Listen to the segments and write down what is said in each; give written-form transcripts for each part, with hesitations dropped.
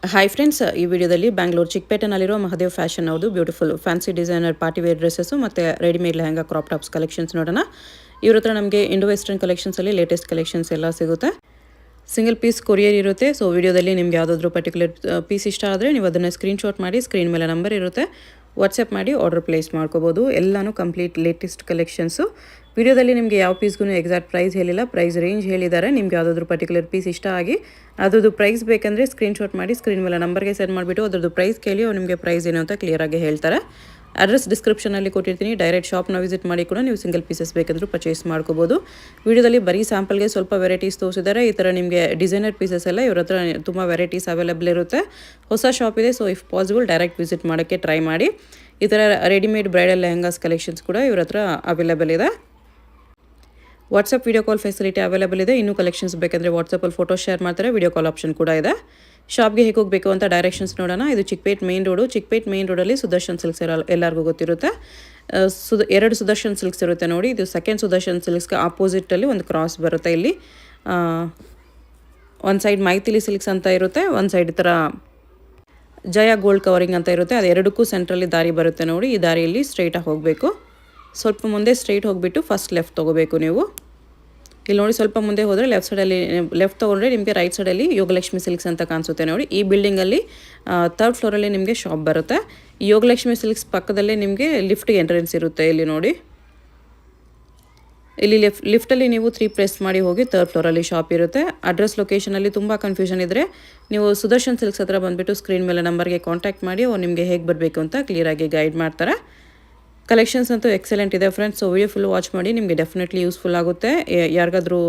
Hi friends, ಈ ವಿಡಿಯೋದಲ್ಲಿ ಬ್ಯಾಂಗ್ಳೂರು ಚಿಕ್ಕಪೇಟೆನಲ್ಲಿರೋ ಮಹದೇವ್ ಫ್ಯಾಷನ್ ಅವ್ರದ್ದು beautiful fancy designer party wear dresses ಮತ್ತು readymade lehenga crop tops collections ನೋಡೋಣ. ಇವ್ರ ಹತ್ರ ನಮಗೆ ಇಂಡೋ ವೆಸ್ಟರ್ನ್ ಕಲೆಕ್ಷನ್ಸಲ್ಲಿ ಲೇಟೆಸ್ಟ್ ಕಲೆಕ್ಷನ್ಸ್ ಎಲ್ಲ ಸಿಗುತ್ತೆ. ಸಿಂಗಲ್ ಪೀಸ್ ಕೊರಿಯರ್ ಇರುತ್ತೆ. ಸೊ ವಿಡಿಯೋದಲ್ಲಿ ನಿಮ್ಗೆ ಯಾವುದಾದ್ರೂ ಪರ್ಟಿಕ್ಯುಲರ್ ಪೀಸ್ ಇಷ್ಟ ಆದರೆ ನೀವು ಅದನ್ನು ಸ್ಕ್ರೀನ್ಶಾಟ್ ಮಾಡಿ, ಸ್ಕ್ರೀನ್ ಮೇಲೆ ನಂಬರ್ ಇರುತ್ತೆ, ವಾಟ್ಸಪ್ ಮಾಡಿ ಆರ್ಡರ್ ಪ್ಲೇಸ್ ಮಾಡ್ಕೋಬೋದು. ಎಲ್ಲನೂ ಕಂಪ್ಲೀಟ್ ಲೇಟೆಸ್ಟ್ ಕಲೆಕ್ಷನ್ಸು. ವಿಡಿಯೋದಲ್ಲಿ ನಿಮಗೆ ಯಾವ ಪೀಸ್ಗೂ ಎಕ್ಸಾಕ್ಟ್ ಪ್ರೈಸ್ ಹೇಳಿಲ್ಲ, ಪ್ರೈಸ್ ರೇಂಜ್ ಹೇಳಿದ್ದಾರೆ. ನಿಮ್ಗೆ ಯಾವುದಾದ್ರೂ ಪರ್ಟಿಕ್ಯುಲರ್ ಪೀಸ್ ಇಷ್ಟ ಆಗಿ ಅದ್ರದ್ದು ಪ್ರೈಸ್ ಬೇಕಂದರೆ ಸ್ಕ್ರೀನ್ಶಾಟ್ ಮಾಡಿ, ಸ್ಕ್ರೀನ್ ಮೇಲೆ ನಂಬರ್ಗೆ ಸೆಂಡ್ ಮಾಡಿಬಿಟ್ಟು ಅದ್ರದ್ದು ಪ್ರೈಸ್ ಕೇಳಿ ಅವ್ರು ನಿಮಗೆ ಪ್ರೈಸ್ ಏನು ಅಂತ ಕ್ಲಿಯರಾಗಿ ಹೇಳ್ತಾರೆ. ಅಡ್ರೆಸ್ ಡಿಸ್ಕ್ರಿಪ್ಷನಲ್ಲಿ ಕೊಟ್ಟಿರ್ತೀನಿ. ಡೈರೆಕ್ಟ್ ಶಾಪ್ನ ವಿಸಿಟ್ ಮಾಡಿ ಕೂಡ ನೀವು ಸಿಂಗಲ್ ಪೀಸಸ್ ಬೇಕಂದ್ರೂ ಪರ್ಚೇಸ್ ಮಾಡ್ಕೋಬೋದು. ವಿಡಿಯೋದಲ್ಲಿ ಬರೀ ಸ್ಯಾಂಪಲ್ಗೆ ಸ್ವಲ್ಪ ವೆರೈಟೀಸ್ ತೋರಿಸಿದ್ದಾರೆ. ಈ ಥರ ನಿಮಗೆ ಡಿಸೈನರ್ ಪೀಸಸ್ ಎಲ್ಲ ಇವ್ರ ಹತ್ರ ತುಂಬ ವೆರೈಟೀಸ್ ಅವೈಲೇಬಲ್ ಇರುತ್ತೆ. ಹೊಸ ಶಾಪ್ ಇದೆ, so if possible direct visit ಮಾಡೋಕ್ಕೆ ಟ್ರೈ ಮಾಡಿ. ಈ ಥರ ರೆಡಿಮೇಡ್ ಬ್ರೈಡಲ್ ಲೆಹಂಗಾಸ್ ಕಲೆಕ್ಷನ್ಸ್ ಕೂಡ ಇವ್ರ ಹತ್ರ ಅವೈಲೇಬಲ್ ಇದೆ. WhatsApp video call facility available ಇದೆ. ಇನ್ನೂ ಕಲೆಕ್ಷನ್ಸ್ ಬೇಕಂದರೆ ವಾಟ್ಸಪ್ಪಲ್ಲಿ ಫೋಟೋ ಶೇರ್ ಮಾಡ್ತಾರೆ. ವೀಡಿಯೋ ಕಾಲ್ ಆಪ್ಷನ್ ಕೂಡ ಇದೆ. ಶಾಪ್ಗೆ ಹೇಗೆ ಹೋಗಬೇಕು ಅಂತ ಡೈರೆಕ್ಷನ್ಸ್ ನೋಡೋಣ. ಇದು Chickpet main road. Chickpet main ರೋಡಲ್ಲಿ ಸುದರ್ಶನ್ ಸಿಲ್ಕ್ಸ್ ಎಲ್ಲರಿಗೂ ಗೊತ್ತಿರುತ್ತೆ. ಎರಡು ಸುದರ್ಶನ್ ಸಿಲ್ಕ್ಸ್ ಇರುತ್ತೆ ನೋಡಿ. ಇದು ಸೆಕೆಂಡ್ ಸುದರ್ಶನ್ ಸಿಲ್ಕ್ಸ್ಗೆ ಆಪೋಸಿಟಲ್ಲಿ ಒಂದು ಕ್ರಾಸ್ ಬರುತ್ತೆ. ಇಲ್ಲಿ ಒಂದು ಸೈಡ್ ಮೈಥಿಲಿ ಸಿಲ್ಕ್ಸ್ ಅಂತ ಇರುತ್ತೆ, ಒಂದು ಸೈಡ್ ಈ ಥರ ಜಯ ಗೋಲ್ಡ್ ಕವರಿಂಗ್ ಅಂತ ಇರುತ್ತೆ. ಅದು ಎರಡಕ್ಕೂ ಸೆಂಟ್ರಲ್ಲಿ ದಾರಿ ಬರುತ್ತೆ ನೋಡಿ. ಈ ದಾರಿಯಲ್ಲಿ ಸ್ಟ್ರೈಟಾಗಿ ಹೋಗಬೇಕು. ಸ್ವಲ್ಪ ಮುಂದೆ ಸ್ಟ್ರೈಟ್ ಹೋಗಿಬಿಟ್ಟು ಫಸ್ಟ್ ಲೆಫ್ಟ್ ತೊಗೋಬೇಕು ನೀವು. ಇಲ್ಲಿ ನೋಡಿ, ಸ್ವಲ್ಪ ಮುಂದೆ ಹೋದರೆ ಲೆಫ್ಟ್ ತೊಗೊಂಡ್ರೆ ನಿಮಗೆ ರೈಟ್ ಸೈಡಲ್ಲಿ ಯೋಗಲಕ್ಷ್ಮಿ ಸಿಲ್ಕ್ಸ್ ಅಂತ ಕಾಣಿಸುತ್ತೆ ನೋಡಿ. ಈ ಬಿಲ್ಡಿಂಗಲ್ಲಿ ಥರ್ಡ್ ಫ್ಲೋರಲ್ಲಿ ನಿಮಗೆ ಶಾಪ್ ಬರುತ್ತೆ. ಈ ಯೋಗಲಕ್ಷ್ಮಿ ಸಿಲ್ಕ್ಸ್ ಪಕ್ಕದಲ್ಲೇ ನಿಮಗೆ ಲಿಫ್ಟ್ಗೆ ಎಂಟ್ರೆನ್ಸ್ ಇರುತ್ತೆ. ಇಲ್ಲಿ ನೋಡಿ, ಇಲ್ಲಿ ಲಿಫ್ಟಲ್ಲಿ ನೀವು 3 ಪ್ರೆಸ್ ಮಾಡಿ ಹೋಗಿ ಥರ್ಡ್ ಫ್ಲೋರಲ್ಲಿ ಶಾಪ್ ಇರುತ್ತೆ. ಅಡ್ರೆಸ್ ಲೊಕೇಶನಲ್ಲಿ ತುಂಬ ಕನ್ಫ್ಯೂಷನ್ ಇದ್ದರೆ ನೀವು ಸುದರ್ಶನ್ ಸಿಲ್ಕ್ಸ್ ಹತ್ರ ಬಂದುಬಿಟ್ಟು ಸ್ಕ್ರೀನ್ ಮೇಲೆ ನಂಬರ್ಗೆ ಕಾಂಟ್ಯಾಕ್ಟ್ ಮಾಡಿ ಅವ್ರು ನಿಮಗೆ ಹೇಗೆ ಬರಬೇಕು ಅಂತ ಕ್ಲಿಯರಾಗಿ ಗೈಡ್ ಮಾಡ್ತಾರೆ. ಕಲೆಕ್ಷನ್ಸ್ ಅಂತೂ ಎಕ್ಸಲೆಂಟ್ ಇದೆ friends. So video full watch ಮಾಡಿ, ನಿಮಗೆ ಡೆಫಿನೆಟ್ಲಿ ಯೂಸ್ಫುಲ್ ಆಗುತ್ತೆ. ಯಾರಿಗಾದ್ರೂ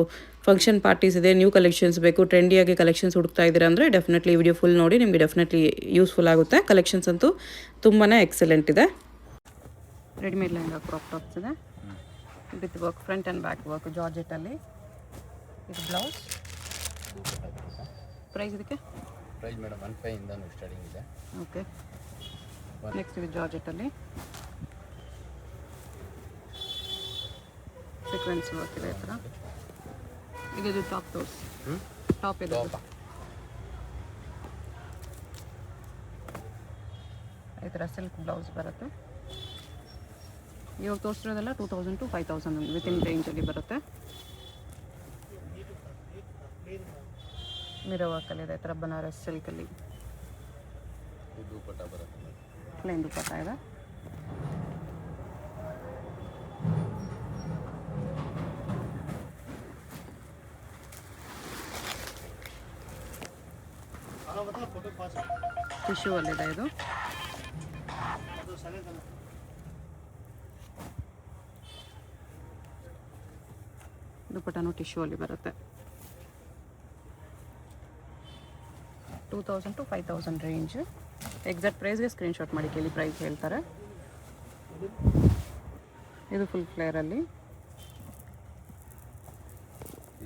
ಫಂಕ್ಷನ್ ಪಾರ್ಟೀಸ್ ಇದೆ, ನ್ಯೂ ಕಲೆಕ್ಷನ್ಸ್ ಬೇಕು, ಟ್ರೆಂಡಿಯಾಗಿ ಕಲೆಕ್ಷನ್ಸ್ ಹುಡುಕ್ತಾ ಇದ್ದೀರಾ ಅಂದರೆ ಡೆಫಿನೆಟ್ಲಿ ವಿಡಿಯೋ ಫುಲ್ ನೋಡಿ, ನಿಮಗೆ ಡೆಫಿನೆಟ್ಲಿ ಯೂಸ್ಫುಲ್ ಆಗುತ್ತೆ. ಕಲೆಕ್ಷನ್ಸ್ ಅಂತೂ ತುಂಬಾ ಎಕ್ಸಲೆಂಟ್ ಇದೆ. ರೆಡಿಮೇಡ್ ಲೆಹಂಗಾ ಕ್ರಾಪ್ ಟಾಪ್ಸ್ ಇದೆ with work, front and back work ಜಾರ್ಜೆಟಲ್ಲಿ. ಇದು ಬ್ಲೌಸ್. ಪ್ರೈಸ್ ಇದಕ್ಕೆ ಪ್ರೈಸ್ ಮೇಡಮ್ 15 ಇಂದ ಸ್ಟಾರ್ಟಿಂಗ್ ಇದೆ. ಓಕೆ. ನೆಕ್ಸ್ಟ್ ಇದು ಜಾರ್ಜೆಟಲ್ಲಿ ಸೀಕ್ವೆನ್ಸ್ ವರ್ಕ್ ಇದೆ. ಈ ಥರ ಇದು ಟಾಪ್ ತೋರಿಸಿ. ಟಾಪ್ ಇದೆ, ಈ ಥರ ಸಿಲ್ಕ್ ಬ್ಲೌಸ್ ಬರುತ್ತೆ. ಇವಾಗ ತೋರಿಸಿರೋದೆಲ್ಲ 2000 to 5000 ವಿತಿನ್ ರೇಂಜಲ್ಲಿ ಬರುತ್ತೆ. ಮಿರೋ ವರ್ಕಲ್ಲಿದೆ. ಈ ಥರ ಬನಾರಸ್ ಸಿಲ್ಕಲ್ಲಿ ದುಪಟ್ಟ ಬರುತ್ತೆ. ಪ್ಲೇನ್ ದುಪಟ್ಟ ಇದೆ. ಟಿಶ್ಯೂ ಅಲ್ಲಿದೆ. ಇದು ದುಪಟ್ಟನು ಟಿಶ್ಯೂ ಅಲ್ಲಿ ಬರುತ್ತೆ. 2000 to 5000 ರೇಂಜ್. ಎಕ್ಸಾಕ್ಟ್ ಪ್ರೈಸ್ಗೆ ಸ್ಕ್ರೀನ್ಶಾಟ್ ಮಾಡಿ ಕೇಳಿ, ಪ್ರೈಸ್ ಹೇಳ್ತಾರೆ. ಇದು ಫುಲ್ ಫ್ಲೇರಲ್ಲಿ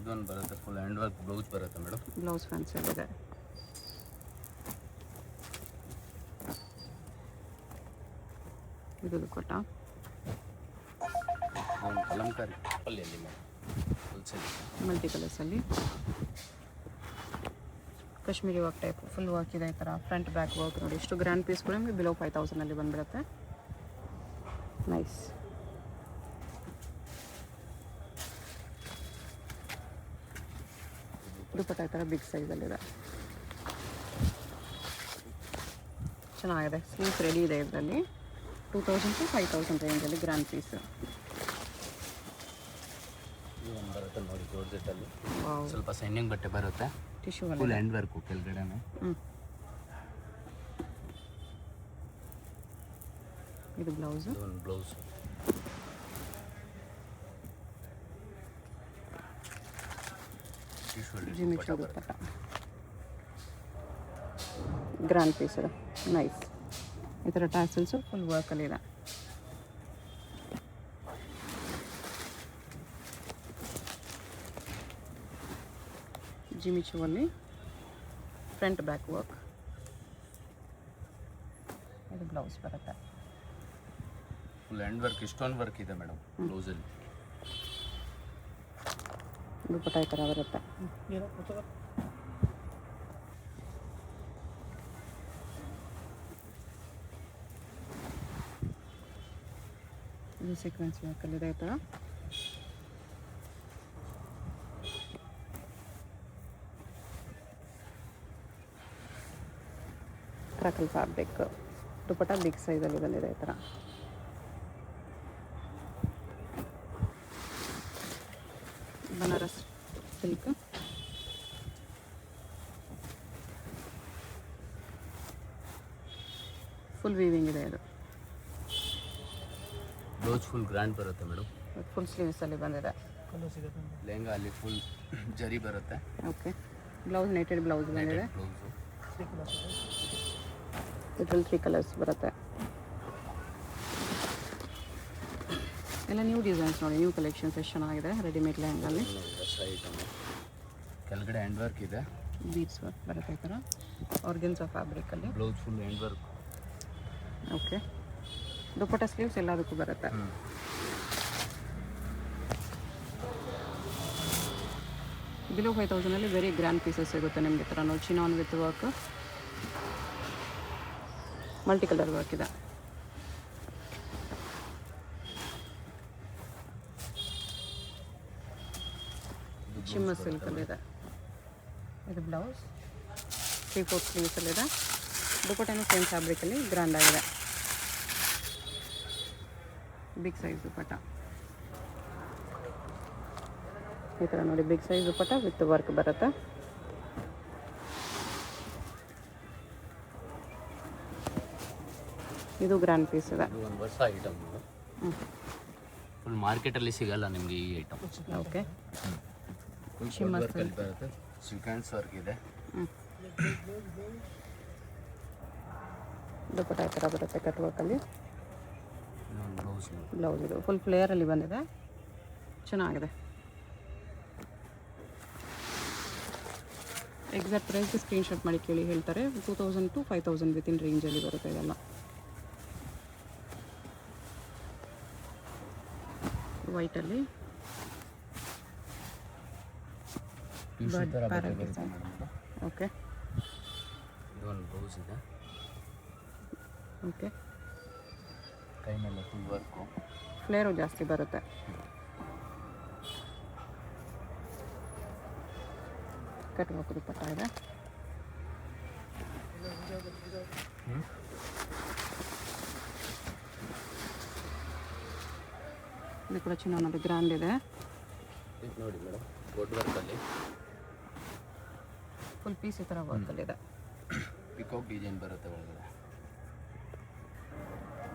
ಇದೊಂದು ಬರುತ್ತೆ, ಫುಲ್ ಹ್ಯಾಂಡ್ ವರ್ಕ್ ಬ್ಲೌಸ್ ಬರುತ್ತೆ ಮೇಡಮ್. ಬ್ಲೌಸ್ ಫ್ಯಾನ್ಸಿಯಲ್ಲಿದೆ. ಇದು ದುಪಟ್ಟ ಕಲಂಕಾರಿ ಪಲ್ಯಲ್ಲಿ ಮಲ್ಟಿ ಕಲರ್ಸಲ್ಲಿ Kashmiri work type full work ಇದೆ. ಈ ಥರ ಫ್ರಂಟ್ ಬ್ಯಾಕ್ ವರ್ಕ್ ನೋಡಿ. ಎಷ್ಟು ಗ್ರ್ಯಾಂಡ್ ಪೀಸ್ ಕೂಡ ನಿಮಗೆ ಬಿಲೋ 5000 ಬಂದುಬಿಡುತ್ತೆ. ನೈಸ್. ದುಪಟ್ಟ ಈ ಥರ ಬಿಗ್ ಸೈಜಲ್ಲಿದೆ, ಚೆನ್ನಾಗಿದೆ. ಸ್ಲೀವ್ಸ್ ರೆಡಿ ಇದೆ. ಇದರಲ್ಲಿ 2000 to 5000 ರೇಂಜಲ್ಲಿ ಗ್ರ್ಯಾಂಡ್ ಪೀಸ್ ಬರುತ್ತೆ ನೋಡಿ. ಜಾರ್ಜೆಟಲ್ಲಿ ಸ್ವಲ್ಪ ಸೈನಿಂಗ್ ಬಟ್ಟೆ ಬರುತ್ತೆ. ಟಿಶ್ಯೂ ಫುಲ್ ಹ್ಯಾಂಡ್ ವರ್ಕು ಕೆಳಗಡೆನೆ. ಇದು ಬ್ಲೌಸ್. ಒಂದು ಬ್ಲೌಸ್. ಜಿಮಿಚು ದುಪಟ್ಟ ಗ್ರ್ಯಾಂಡ್ ಪೀಸ್ ಇದೆ. ನೈಸ್. ಈ ಥರ ಟ್ಯಾಸಲ್ಸು ಫುಲ್ ವರ್ಕಲ್ಲಿದೆ. ಜಿಮಿಚುವಲ್ಲಿ ಫ್ರಂಟ್ ಬ್ಯಾಕ್ ವರ್ಕ್. ಇದು ಬ್ಲೌಸ್ ಬರುತ್ತೆ. Full hand work, stone work ಇದೆ ಮೇಡಮ್ ಬ್ಲೌಸಲ್ಲಿ. ದುಪಟ್ಟ ಈ ಥರ ಬರುತ್ತೆ. ಇದು ಸೀಕ್ವೆನ್ಸ್ ವರ್ಕಲ್ಲಿದೆ ಈ ಥರ. ಕ್ರಾಕಲ್ ಫ್ಯಾಬ್ರಿಕ್, ದುಪಟ್ಟ ಬಿಗ್ ಸೈಜಲ್ಲಿ ಬಂದಿದೆ ಈ ಥರ. ಬನಾರಸ್ ಸಿಲ್ಕ್, ಫುಲ್ ವೀವಿಂಗ್ ಇದೆ ಇದು. ಬ್ಲೌಸ್ ಫುಲ್ ಗ್ರ್ಯಾಂಡ್ ಬರುತ್ತೆ ಮೇಡಮ್. ಫುಲ್ ಸ್ಲೀವ್ಸಲ್ಲಿ ಬಂದಿದೆ. ಲೆಹಂಗಾ ಅಲ್ಲಿ ಫುಲ್ ಜರಿ ಬರುತ್ತೆ. ಓಕೆ, ಬ್ಲೌಸ್ ನೆಟೆಡ್ ಬ್ಲೌಸ್ ಬಂದಿದೆ. ಬ್ಲೌಸು ಇದರಲ್ಲಿ 3 ಕಲರ್ಸ್ ಬರುತ್ತೆ. ಎಲ್ಲ ನ್ಯೂ ಡಿಸೈನ್ಸ್ ನೋಡಿ, ನ್ಯೂ ಕಲೆಕ್ಷನ್ಸ್ ಎಷ್ಟು ಚೆನ್ನಾಗಿದೆ. ರೆಡಿಮೇಡ್ ಲೆಹಂಗಲ್ಲಿ ಹೊಸ ಐಟಮ್. ಕೆಳಗಡೆ ಹ್ಯಾಂಡ್ ವರ್ಕ್ ಇದೆ, ಬೀಡ್ಸ್ ವರ್ಕ್ ಬರುತ್ತೆ ಈ ಥರ. ಆರ್ಗನ್ಸಾ ಫ್ಯಾಬ್ರಿಕಲ್ಲಿ blouse full hand work. Okay, dupatta sleeves ಎಲ್ಲದಕ್ಕೂ ಬರುತ್ತೆ. ಬಿಲೋ 5000 ವೆರಿ ಗ್ರ್ಯಾಂಡ್ ಪೀಸಸ್ ಸಿಗುತ್ತೆ ನಿಮಗೆ. ಥರ ನೋಡಿ, chinon with work, multi colour work ಇದೆ. ಶಿಮ್ಮರ್ ಸಿಲ್ಕಲ್ಲಿದೆ. ಇದು ಬ್ಲೌಸ್ 3/4 ಸ್ಲೀವ್ಸಲ್ಲಿದೆ. ದುಪಟ್ಟನೂ ಸೇಮ್ ಫ್ಯಾಬ್ರಿಕಲ್ಲಿ ಗ್ರ್ಯಾಂಡ್ ಆಗಿದೆ. ಬಿಗ್ ಸೈಜ್ ದುಪಟ್ಟ ಈ ಥರ ನೋಡಿ, big size dupatta with work ಬರುತ್ತೆ. ಇದು ಗ್ರ್ಯಾಂಡ್ ಪೀಸ್ ಇದೆ. ಇದು ಒಂದು ಹೊಸ ಐಟಮ್. ಫುಲ್ ಮಾರ್ಕೆಟಲ್ಲಿ ಸಿಗಲ್ಲ ನಿಮಗೆ ಈ ಐಟಮ್. ಓಕೆ, ಫುಲ್ ಶಿಮ್ಮರ್ ವರ್ಕಲ್ಲಿ ಬರುತ್ತೆ. ಸೀಕ್ವೆನ್ಸ್ ವರ್ಕ್ ಇದೆ. ದುಪಟ್ಟ ಈ ಥರ ಬರುತ್ತೆ ಕಟ್ ವರ್ಕಲ್ಲಿ. ಬ್ಲೌಸ್ ಬ್ಲೌಸ್ ಇದು ಫುಲ್ ಫ್ಲೇಯರಲ್ಲಿ ಬಂದಿದೆ, ಚೆನ್ನಾಗಿದೆ. ಎಕ್ಸಾಕ್ಟ್ ಪ್ರೈಸ್ ಸ್ಕ್ರೀನ್ಶಾಟ್ ಮಾಡಿ ಕೇಳಿ ಹೇಳ್ತಾರೆ. 2000 to 5000 ವಿತಿನ್ ರೇಂಜಲ್ಲಿ ಬರುತ್ತೆ ಇದೆಲ್ಲ. ವೈಟಲ್ಲಿ ಓಕೆ. ಇದು ಒಂದು ಬ್ಲೌಸ್ ಇದೆ. ಓಕೆ, ಕೈ ಮೇಲೆ ಫುಲ್ ವರ್ಕು, ಫ್ಲೇರು ಜಾಸ್ತಿ ಬರುತ್ತೆ. ಕಟ್ ವರ್ಕ್ ದುಪಟ್ಟ ಇದೆ. ಇದು ಕೂಡ ಚೆನ್ನಾಗಿ ಗ್ರ್ಯಾಂಡ್ ಇದೆ. ಇದು ನೋಡಿ ಮೇಡಮ್, ವುಡ್ ವರ್ಕಲ್ಲಿ ಫುಲ್ ಪೀಸ್ ಈ ಥರ ವರ್ಕಲ್ಲಿದೆ. ಪಿಕಾಕ್ ಡಿಸೈನ್ ಬರುತ್ತೆ ಒಳಗಡೆ.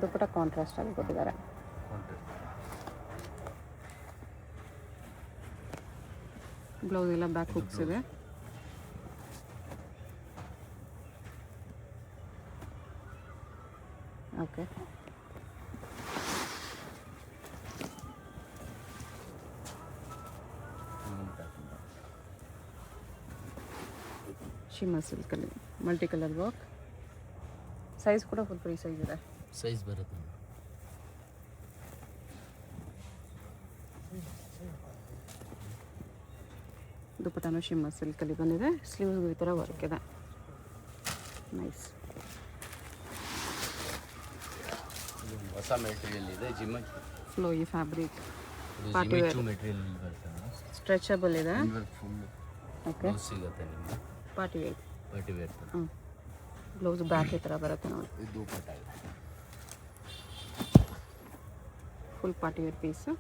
ದುಪಟ್ಟ ಕಾಂಟ್ರಾಸ್ಟ್ ಆಗಿ ಕೊಟ್ಟಿದ್ದಾರೆ. ಬ್ಲೌಸ್ ಎಲ್ಲ ಬ್ಯಾಕ್ ಹುಕ್ಸ್ ಇದೆ. ಓಕೆ, ಶಿಮ್ಮರ್ ಸಿಲ್ಕಲ್ಲಿ ಮಲ್ಟಿ ಕಲರ್ ವರ್ಕ್. ಸೈಜ್ ಕೂಡ ಫುಲ್ ಫ್ರೀ ಸೈಜ್ ಇದೆ. ಸೈಜ್ ಬರುತ್ತೆ. ದುಪಟ್ಟನೂ ಶಿಮ್ಮರ್ ಸಿಲ್ಕಲ್ಲಿ ಬಂದಿದೆ. ಸ್ಲೀವ್ಸ್ಗೂ ಈ ಥರ ವರ್ಕ್ ಇದೆ. ನೈಸ್. ಹೊಸ ಮೆಟೀರಿಯಲ್ ಇದೆ, ಫ್ಲೋಯಿ ಫ್ಯಾಬ್ರಿಕ್, ಮೆಟೀರಿಯಲ್ ಬರುತ್ತೆ. ಸ್ಟ್ರೆಚಬಲ್ ಇದೆ. ಫುಲ್ ಓಕೆ, ಸಿಗುತ್ತೆ ನಿಮಗೆ. Party wear. Party wear. Blouse back ಈ ಥರ ಬರುತ್ತೆ ನೋಡಿ. ಇದು ದುಪಟ್ಟ ಇದೆ. Full party wear piece.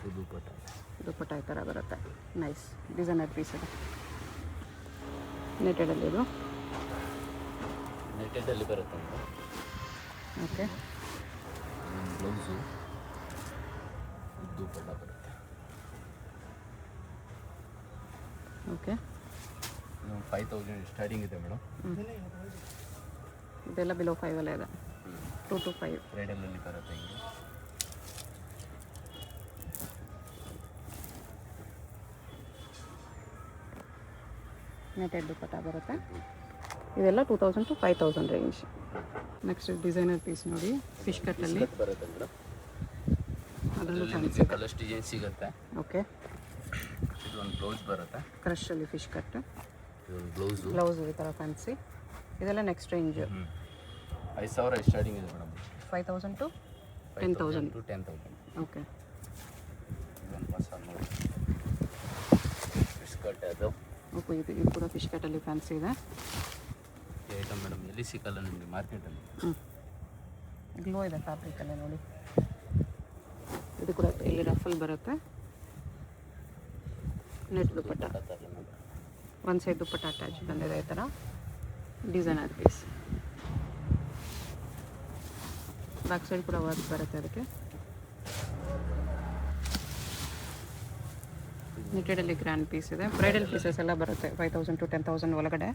ಇದು ದುಪಟ್ಟ. ದುಪಟ್ಟ ಈ ಥರ ಬರುತ್ತೆ. ನೈಸ್ ಡಿಸೈನರ್ ಪೀಸ್ ಇದೆ. ನೆಟೆಡಲ್ಲಿ ಇದು. ನೆಟೆಡಲ್ಲಿ ಬರುತ್ತೆ. ಓಕೆ, ಬ್ಲೌಸು ದುಪಟ್ಟ ಬರುತ್ತೆ. ಓಕೆ, 5000 ಸ್ಟಾರ್ಟಿಂಗ್ ಇದೆ ಮೇಡಮ್. ಇದೆಲ್ಲ ಬಿಲೋ 5 ಅಲ್ಲೇ ಇದೆ. 2 to 5 ರೇಡಲ್ಲಿ ಬರುತ್ತೆ. ಹಿಂಗೆ ನೆಟೆಡ್ ದುಪಟ್ಟ ಬರುತ್ತೆ. ಇದೆಲ್ಲ 2000 to 5000 range. Next designer piece ನೋಡಿ, ಫಿಶ್ ಕಟ್ಟಲ್ಲಿ ಬರುತ್ತೆ ಮೇಡಮ್. ಅದರಲ್ಲೂ ನಿಮಗೆ ಕಲರ್ಸ್ ಡಿಸೈನ್ ಸಿಗುತ್ತೆ. ಓಕೆ, ಇದು ಒಂದು ಬ್ಲೌಸ್ ಬರುತ್ತೆ. ಕ್ರಶಲ್ಲಿ ಫಿಶ್ ಕಟ್. ಇದು ಒಂದು ಬ್ಲೌಸು. ಬ್ಲೌಸ್ ಈ ಥರ ಫ್ಯಾನ್ಸಿ. ಇದೆಲ್ಲ ನೆಕ್ಸ್ಟ್ ರೇಂಜ್. 5000 ಸ್ಟಾರ್ಟಿಂಗ್ ಇದೆ ಮೇಡಮ್. 5000 to 10,000 to 10,000. ಓಕೆ. ಇದೊಂದು ಹೊಸ ನೋಡಿ ಬಿಸ್ಕಟ್ ಅದು ಓಕೆ, ಇದು ಕೂಡ ಫಿಶ್ ಕಟ್ಟಲ್ಲಿ ಫ್ಯಾನ್ಸಿ ಇದೆ. ಈ ಐಟಮ್ ಮೇಡಮ್ ಎಲ್ಲಿ ಸಿಕ್ಕಲ್ಲ ನಿಮಗೆ ಮಾರ್ಕೆಟಲ್ಲಿ. ಗ್ಲೋ ಇದೆ ಫ್ಯಾಬ್ರಿಕಲ್ಲೇ ನೋಡಿ. ಇದು ಕೂಡ ಇಲ್ಲಿ ರಫಲ್ ಬರುತ್ತೆ. ನೆಟ್ ದುಪ್ಪಟ್ಟ, ಒಂದು ಸೈಡ್ ದುಪ್ಪಟ್ಟ ಅಟ್ಯಾಚ್ ಬಂದಿದೆ. ಈ ಥರ ಡಿಸೈನರ್ ಪೀಸ್. ಬ್ಯಾಕ್ ಸೈಡ್ ಕೂಡ ವರ್ಕ್ ಬರುತ್ತೆ ಅದಕ್ಕೆ. ನಿಟೆಡಲ್ಲಿ ಗ್ರ್ಯಾಂಡ್ ಪೀಸ್ ಇದೆ. ಬ್ರೈಡಲ್ ಪೀಸಸ್ ಎಲ್ಲ ಬರುತ್ತೆ 5,000 to 10,000 ಒಳಗಡೆ.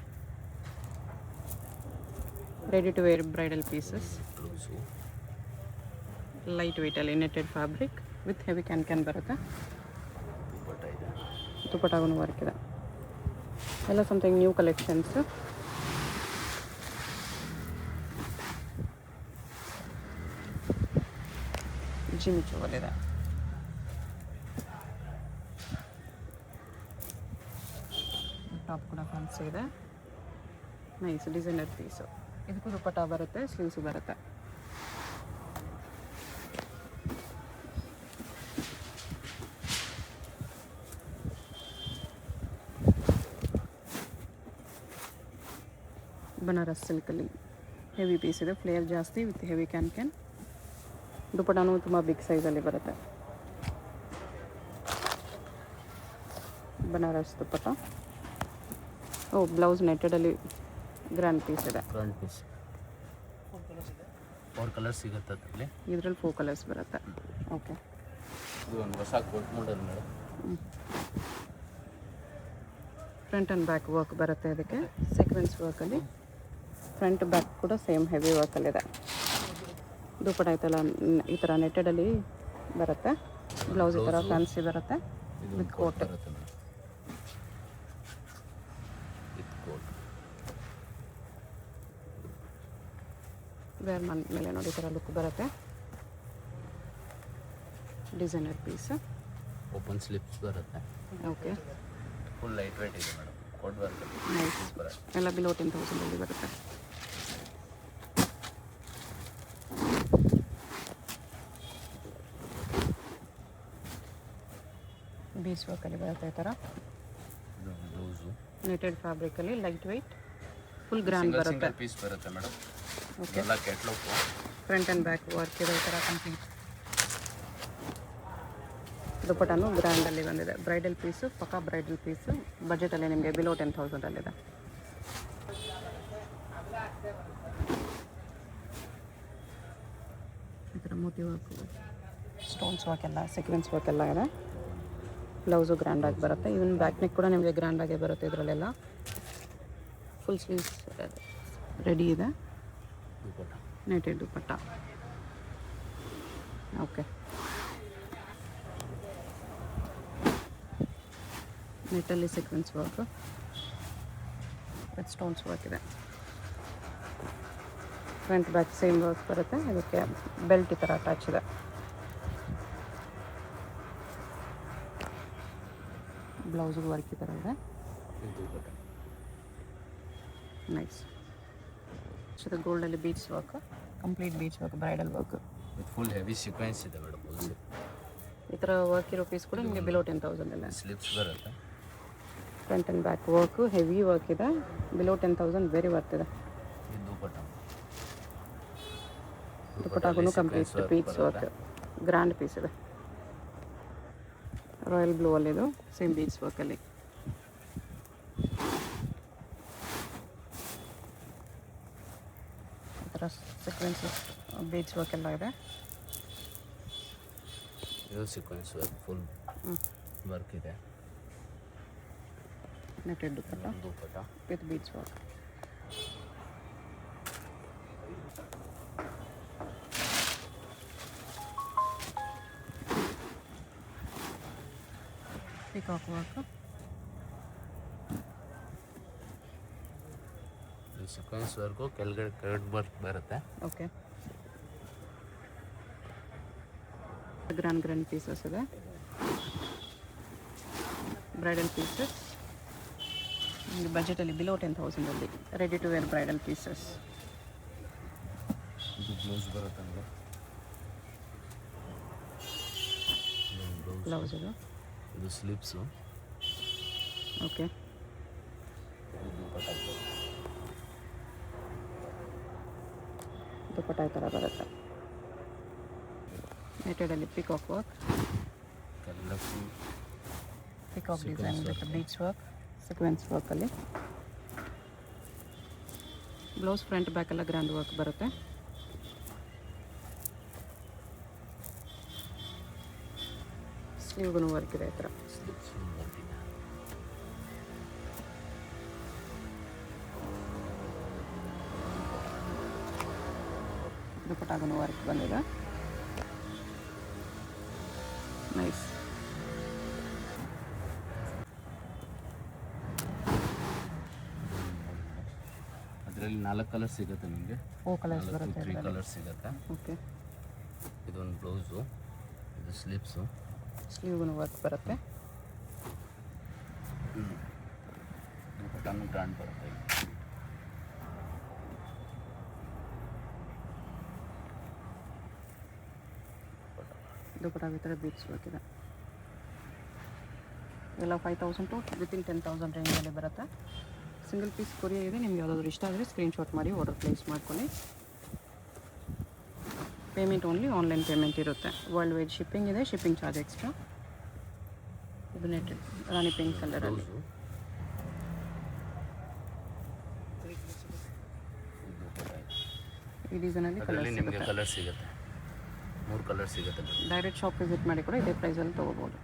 Ready to wear bridal pieces. Light ವೆಯ್ಟಲ್ಲಿ netted fabric with heavy can ಬರುತ್ತೆ. ದುಪ್ಪಟ್ಟಾಗೂ ವರ್ಕ್ ಇದೆ. ಎಲ್ಲ ಸಮಥಿಂಗ್ ನ್ಯೂ ಕಲೆಕ್ಷನ್ಸ್. ಜಿಮ್ ಚೋಲಿದೆ. ಟಾಪ್ ಕೂಡ ಫ್ಯಾನ್ಸಿ ಇದೆ. Nice designer piece. ಇದಕ್ಕೂ ದುಪ್ಪಟ್ಟ ಬರುತ್ತೆ, ಸ್ಲೀವ್ಸ್ ಬರುತ್ತೆ. ಬನಾರಸ್ ಸಿಲ್ಕಲ್ಲಿ ಹೆವಿ ಪೀಸ್ ಇದೆ. ಫ್ಲೇಯರ್ ಜಾಸ್ತಿ ವಿತ್ ಹೆವಿ ಕ್ಯಾನ್. ದುಪ್ಪಟ್ಟನೂ ತುಂಬ ಬಿಗ್ ಸೈಜಲ್ಲಿ ಬರುತ್ತೆ. ಬನಾರಸ್ ದುಪ್ಪಟ್ಟ. ಬ್ಲೌಸ್ ನೆಟೆಡಲ್ಲಿ ಗ್ರ್ಯಾಂಡ್ ಪೀಸ್ ಇದೆ. ಫ್ರಂಟ್ ಪೀಸ್ 4 ಕಲರ್ಸ್ ಸಿಗುತ್ತೆ ಅದರಲ್ಲಿ. ಇದರಲ್ಲಿ 4 ಕಲರ್ಸ್ ಬರುತ್ತೆ. ಓಕೆ, ಇದು ಒಂದು ಹೊಸ coat model madam. Front and back work ಬರುತ್ತೆ ಅದಕ್ಕೆ. ಸೀಕ್ವೆನ್ಸ್ ವರ್ಕಲ್ಲಿ ಫ್ರಂಟ್ ಬ್ಯಾಕ್ ಕೂಡ ಸೇಮ್ ಹೆವಿ ವರ್ಕಲ್ಲಿದೆ. ದುಪ್ಪಟ್ಟ ಐತಲ್ಲ ಈ ಥರ ನೆಟೆಡಲ್ಲಿ ಬರುತ್ತೆ. ಬ್ಲೌಸ್ ಈ ಥರ ಫ್ಯಾನ್ಸಿ ಬರುತ್ತೆ ವಿತ್ ಕೋಟ್. ಬರುತ್ತೆ ಮೇಡಮ್ ವಿತ್ ಕೋಟ್. ವೇರ್ ಮೇಲೆ ನೋಡಿ ಈ ಥರ ಲುಕ್ ಬರುತ್ತೆ. Designer piece. ಓಪನ್ ಸ್ಲಿಪ್ಸ್ ಬರುತ್ತೆ. ಓಕೆ, ಫುಲ್ ಲೈಟ್ ವೇಟ್ ಇದೆ ಮೇಡಮ್. ಕೋಟ್ ಬರುತ್ತೆ. ನೈಸ್. ಎಲ್ಲ ಬಿಲೋ 10,000 ಬರುತ್ತೆ. ಬೀಚ್ ವರ್ಕಲ್ಲಿ ಬರುತ್ತೆ ಈ ಥರ. ಬ್ಲೌಸು ನೆಟೆಡ್ ಫ್ಯಾಬ್ರಿಕಲ್ಲಿ ಲೈಟ್ ವೆಯ್ಟ್ ಫುಲ್ ಗ್ರ್ಯಾಂಡ್ ಬರುತ್ತೆ. ಸಿಂಗಲ್ ಪೀಸ್ ಬರುತ್ತೆ ಮೇಡಮ್. ಓಕೆ, ಎಲ್ಲ ಕೆಟ್ಲೋಕು. ಫ್ರಂಟ್ ಆ್ಯಂಡ್ ಬ್ಯಾಕ್ ವರ್ಕ್ ಇದೆ ಈ ಥರ ಕಂಪ್ಲೀಟ್. ದುಪ್ಪಟ್ಟನು ಗ್ರ್ಯಾಂಡಲ್ಲಿ ಬಂದಿದೆ. ಬ್ರೈಡಲ್ ಪೀಸು, ಪಕ್ಕಾ ಬ್ರೈಡಲ್ ಪೀಸು. ಬಜೆಟಲ್ಲಿ ನಿಮಗೆ ಬಿಲೋ 10,000 ಈ ಥರ ಮೋತಿ ವರ್ಕು, ಸ್ಟೋನ್ಸ್ ವರ್ಕ್ ಎಲ್ಲ, ಸೀಕ್ವೆನ್ಸ್ ವರ್ಕ್ ಎಲ್ಲ ಇದೆ. ಬ್ಲೌಸು ಗ್ರ್ಯಾಂಡಾಗಿ ಬರುತ್ತೆ. ಇವನ್ ಬ್ಯಾಕ್ ನೆಕ್ ಕೂಡ ನಿಮಗೆ ಗ್ರ್ಯಾಂಡಾಗೆ ಬರುತ್ತೆ. ಇದರಲ್ಲೆಲ್ಲ ಫುಲ್ ಸ್ಲೀವ್ಸ್ ರೆಡಿ ಇದೆ. ನೆಟೆಡ್ ದುಪ್ಪಟ್ಟ. ಓಕೆ, ನೆಟ್ಟಲ್ಲಿ sequence work with stones work ಇದೆ. ಫ್ರಂಟ್ ಬ್ಯಾಕ್ ಸೇಮ್ ವರ್ಕ್ ಬರುತ್ತೆ. ಅದಕ್ಕೆ ಬೆಲ್ಟ್ ಈ ಥರ ಅಟ್ಯಾಚ್ ಇದೆ. ಬ್ಲೌಸ್ಗೆ ವರ್ಕ್ ಈ ಥರ ಇದೆ. ನೈಸ್. ಇದು ಗೋಲ್ಡಲ್ಲಿ beach work, complete beach work, bridal work with full heavy sequence ಇದೆ ಮೇಡಮ್. ಈ ಥರ ವರ್ಕ್ ಇರೋ ಪೀಸ್ ಕೂಡ ನಿಮಗೆ ಬಿಲೋ 10,000 ಸ್ಲಿಪ್ಸ್ ಬರುತ್ತೆ. Front and back work heavy work ಇದೆ. ಬಿಲೋ 10,000 ವೆರಿ ವರ್ತ್ ಇದೆ. ಇದು ದುಪ್ಪಟ್ಟ. ದುಪ್ಪಟ್ಟಾಗೂ complete beach work grand piece ಇದೆ. ರಾಯಲ್ ಬ್ಲೂ ಅಲ್ಲಿದು ಸೇಮ್ ಬೀಚ್ ವರ್ಕಲ್ಲಿ. ಈ ಥರ ಸೀಕ್ವೆನ್ಸ್ ಬೀಚ್ ವರ್ಕ್ ಎಲ್ಲ ಇದೆ. ಇದು ಸೀಕ್ವೆನ್ಸ್ ವರ್ಕ್ ಫುಲ್ ವರ್ಕ್ ಇದೆ. Netted dupatta dupatta with beach work. Peacock work. ಈ ಸೀಕ್ವೆನ್ಸ್ ವರ್ಕು ಕೆಳಗಡೆ ಕರ್ಡ್ ವರ್ಕ್ ಬರುತ್ತೆ. ಓಕೆ, ಗ್ರ್ಯಾಂಡ್ ಪೀಸಸ್ ಇದೆ. ಬ್ರೈಡಲ್ ಪೀಸಸ್ ನಿಮಗೆ ಬಜೆಟಲ್ಲಿ below 10,000 ready to wear bridal pieces. ಇದು ಬ್ಲೌಸ್ ಬರುತ್ತೆ ಅಂದರೆ ಬ್ಲೌಸ್ ಇದು. ಇದು ಸ್ಲೀವ್ಸು. ಓಕೆ. ದುಪ್ಪಟ್ಟ ಈ ಥರ ಬರುತ್ತೆ. ನೆಟೆಡಲ್ಲಿ peacock work, colourful peacock design with beads work, sequence ವರ್ಕಲ್ಲಿ. ಬ್ಲೌಸ್ ಫ್ರಂಟ್ ಬ್ಯಾಕ್ ಎಲ್ಲ ಗ್ರ್ಯಾಂಡ್ ವರ್ಕ್ ಬರುತ್ತೆ. ಸ್ಲೀವ್ಗೂ ವರ್ಕ್ ಇದೆ ಈ ಥರ. ಸ್ಲೀವ್ಸ್ ವರ್ಕ್ ಇದೆ. ದುಪ್ಪಟ್ಟಾಗೂ ವರ್ಕ್ ಬಂದಿದೆ. ನೈಸ್. ಅದರಲ್ಲಿ 4 ಕಲರ್ ಸಿಗುತ್ತೆ ನಿಮಗೆ. 4 ಕಲರ್ಸ್ ಬರುತ್ತೆ. 3 ಕಲರ್ಸ್ ಸಿಗುತ್ತೆ. ಓಕೆ. ಇದೊಂದು ಬ್ಲೌಸು, ಇದು ಸ್ಲೀವ್ಸು. ಸ್ಲೀವ್ಗೂ ವರ್ಕ್ ಬರುತ್ತೆ. ದುಪ್ಪಟ್ಟನು ಗ್ರ್ಯಾಂಡ್ ಬರುತ್ತೆ. ದುಪ್ಪಟ್ಟ ಈ ಥರ ಬೀಡ್ಸ್ ವರ್ಕ್ ಇದೆ. ಎಲ್ಲ 5,000 ಟು ವಿತಿನ್ 10,000 ರೇಂಜಲ್ಲಿ ಬರುತ್ತೆ. ಸಿಂಗಲ್ ಪೀಸ್ ಕೊರಿಯರ್ ಇದೆ. ನಿಮ್ಗೆ ಯಾವುದಾದ್ರು ಇಷ್ಟ ಆದರೆ ಸ್ಕ್ರೀನ್ಶಾಟ್ ಮಾಡಿ ಆರ್ಡರ್ ಪ್ಲೇಸ್ ಮಾಡ್ಕೊಳ್ಳಿ. ಪೇಮೆಂಟ್ ಓನ್ಲಿ ಆನ್ಲೈನ್ ಪೇಮೆಂಟ್ ಇರುತ್ತೆ. ವರ್ಲ್ಡ್ ವೈಡ್ ಶಿಪ್ಪಿಂಗ್ ಇದೆ, ಶಿಪ್ಪಿಂಗ್ ಚಾರ್ಜ್ ಎಕ್ಸ್ಟ್ರಾ. ಇದು ನೆಟ್ ರಾಣಿ ಪಿಂಕ್ ಕಲರಲ್ಲಿ. ಈ ಡಿಸೈನಲ್ಲಿ ಅದರಲ್ಲಿ ಕಲರ್ ನಿಮಗೆ ಸಿಗುತ್ತೆ. ಕಲರ್ ಸಿಗುತ್ತೆ. 3 ಕಲರ್ ಸಿಗುತ್ತೆ. ಡೈರೆಕ್ಟ್ ಶಾಪ್ ವಿಸಿಟ್ ಮಾಡಿ ಕೂಡ ಇದೇ ಪ್ರೈಸಲ್ಲಿ ತೊಗೋಬೋದು.